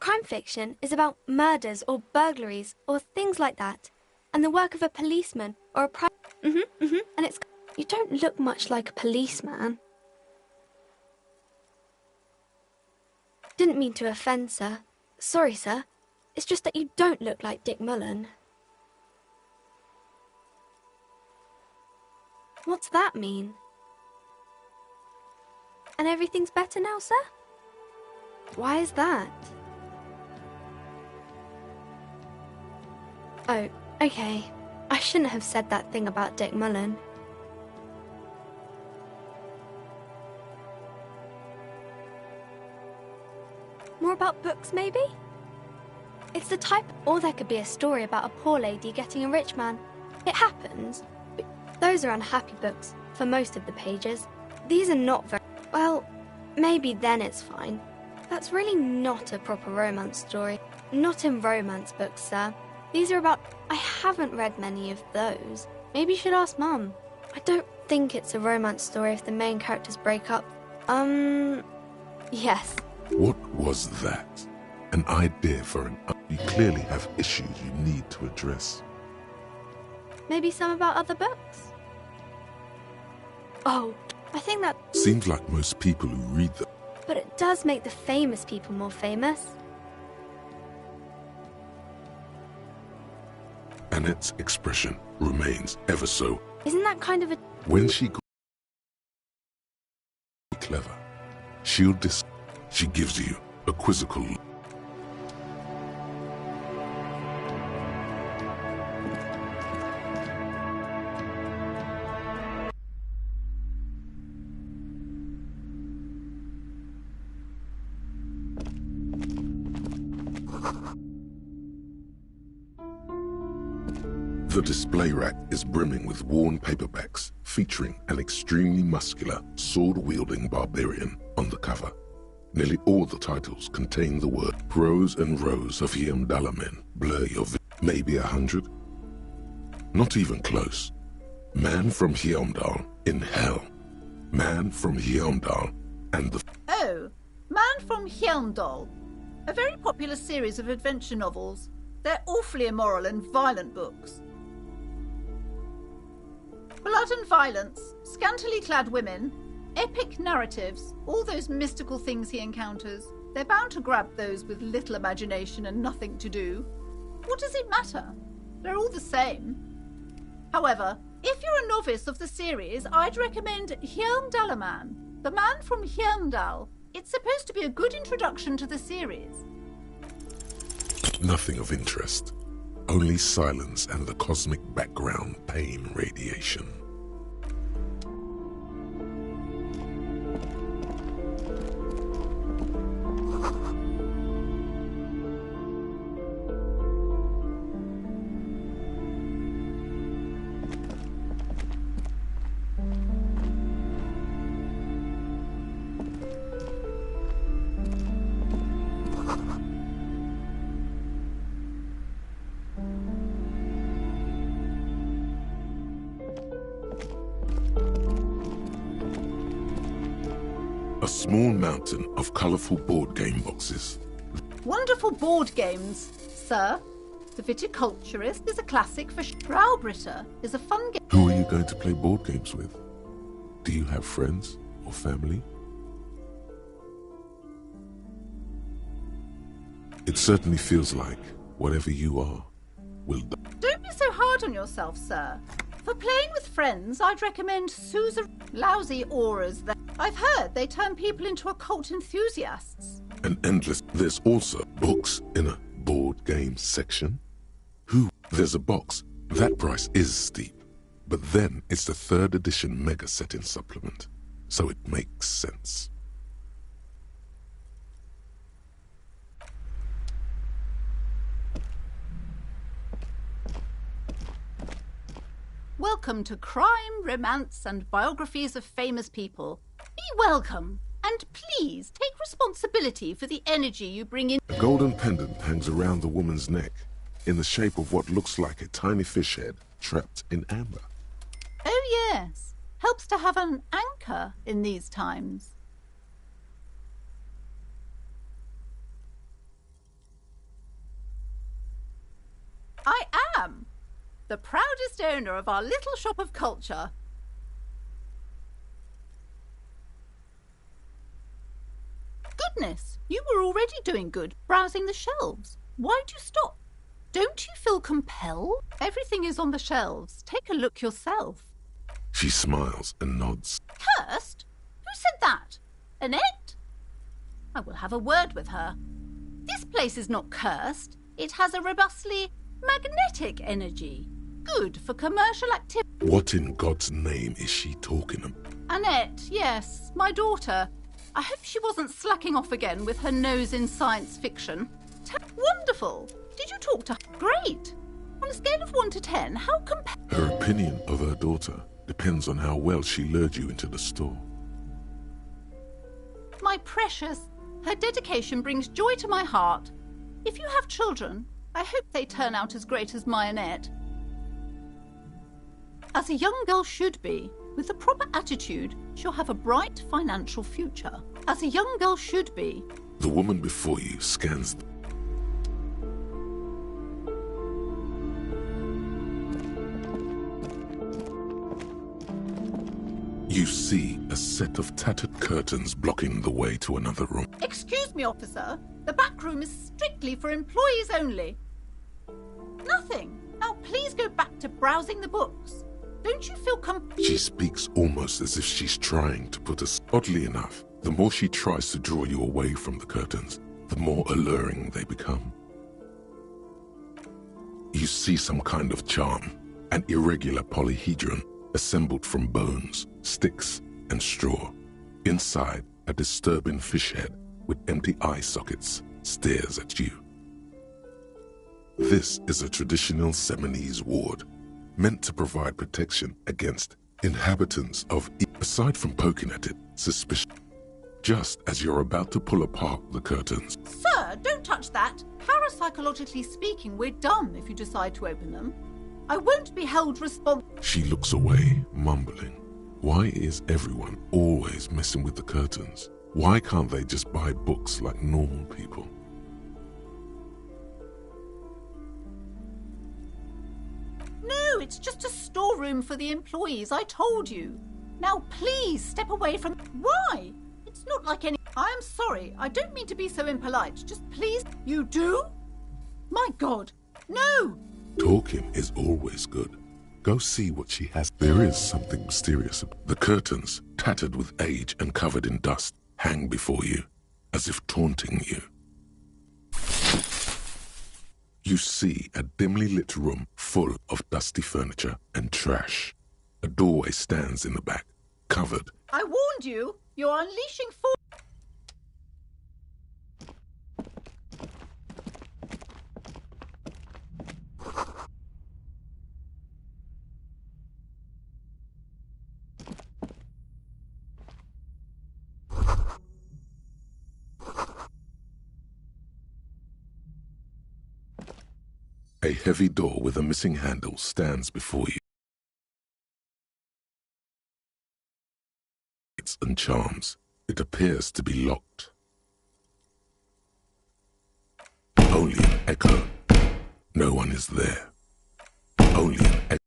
Crime fiction is about murders or burglaries or things like that, and the work of a policeman or a and it's... You don't look much like a policeman. Didn't mean to offend, sir. Sorry, sir. It's just that you don't look like Dick Mullen. What's that mean? And everything's better now, sir? Why is that? Oh, okay. I shouldn't have said that thing about Dick Mullen. More about books, maybe? It's the type... Or there could be a story about a poor lady getting a rich man. It happens. But those are unhappy books, for most of the pages. These are not very... Well, maybe then it's fine. That's really not a proper romance story. Not in romance books, sir. These are about... I haven't read many of those. Maybe you should ask Mum. I don't think it's a romance story if the main characters break up. Yes. What was that? An idea for an... You clearly have issues you need to address. Maybe some about other books? Oh, I think that... Seems like most people who read them... But it does make the famous people more famous. Annette's expression remains ever so... Isn't that kind of a... When she... Clever. She'll dis... She gives you a quizzical... The display rack is brimming with worn paperbacks featuring an extremely muscular, sword-wielding barbarian on the cover. Nearly all the titles contain the word rows and rows of Heimdallmen blur your vision. Maybe 100? Not even close. Man from Heimdall in Hell. Man from Heimdall and the... Oh, Man from Heimdall. A very popular series of adventure novels. They're awfully immoral and violent books. Blood and violence, scantily clad women, epic narratives, all those mystical things he encounters. They're bound to grab those with little imagination and nothing to do. What does it matter? They're all the same. However, if you're a novice of the series, I'd recommend Heimdallman, the Man from Heimdall. It's supposed to be a good introduction to the series. Nothing of interest. Only silence and the cosmic background pain radiation. A small mountain of colourful board game boxes. Wonderful board games, sir. The Viticulturist is a classic for Braubritter is a fun game. Who are you going to play board games with? Do you have friends or family? It certainly feels like whatever you are will die. Don't be so hard on yourself, sir. For playing with friends, I'd recommend Sousa. Lousy auras that I've heard they turn people into occult enthusiasts. An endless... There's also books in a board game section. There's a box. That price is steep. But then it's the 3rd edition mega set-in supplement. So it makes sense. Welcome to Crime, Romance and Biographies of Famous People. Be welcome, and please take responsibility for the energy you bring in. A golden pendant hangs around the woman's neck, in the shape of what looks like a tiny fish head trapped in amber. Oh yes, helps to have an anchor in these times. I am. The proudest owner of our little shop of culture. Goodness, you were already doing good, browsing the shelves. Why'd you stop? Don't you feel compelled? Everything is on the shelves. Take a look yourself. She smiles and nods. Cursed? Who said that? Annette? I will have a word with her. This place is not cursed. It has a robustly magnetic energy. Good for commercial activity. What in God's name is she talking about? Annette, yes, my daughter. I hope she wasn't slacking off again with her nose in science fiction. Wonderful. Did you talk to her? Great. On a scale of 1 to 10, how Her opinion of her daughter depends on how well she lured you into the store. My precious, her dedication brings joy to my heart. If you have children, I hope they turn out as great as my Annette. As a young girl should be, with the proper attitude, she'll have a bright financial future. As a young girl should be. The woman before you scans. You see a set of tattered curtains blocking the way to another room. Excuse me, officer. The back room is strictly for employees only. Nothing. Now please go back to browsing the books. Don't you feel She speaks almost as if she's trying to put us. Oddly enough, the more she tries to draw you away from the curtains, the more alluring they become. You see some kind of charm, an irregular polyhedron assembled from bones, sticks, and straw. Inside, a disturbing fish head with empty eye sockets stares at you. This is a traditional Seminese ward, meant to provide protection against inhabitants of aside from poking at it, suspicion. Just as you're about to pull apart the curtains. Sir, don't touch that. Parapsychologically speaking, we're done if you decide to open them. I won't be held responsible. She looks away, mumbling. Why is everyone always messing with the curtains? Why can't they just buy books like normal people? No, it's just a storeroom for the employees, I told you. Now please step away from... Why? It's not like any... I am sorry, I don't mean to be so impolite. Just please... You do? My God, no! Talking is always good. Go see what she has. There is something mysterious. The curtains, tattered with age and covered in dust, hang before you, as if taunting you. You see a dimly lit room full of dusty furniture and trash. A doorway stands in the back, covered. I warned you, you're unleashing force. A heavy door with a missing handle stands before you. And charms. It appears to be locked. Only an echo. No one is there. Only an echo.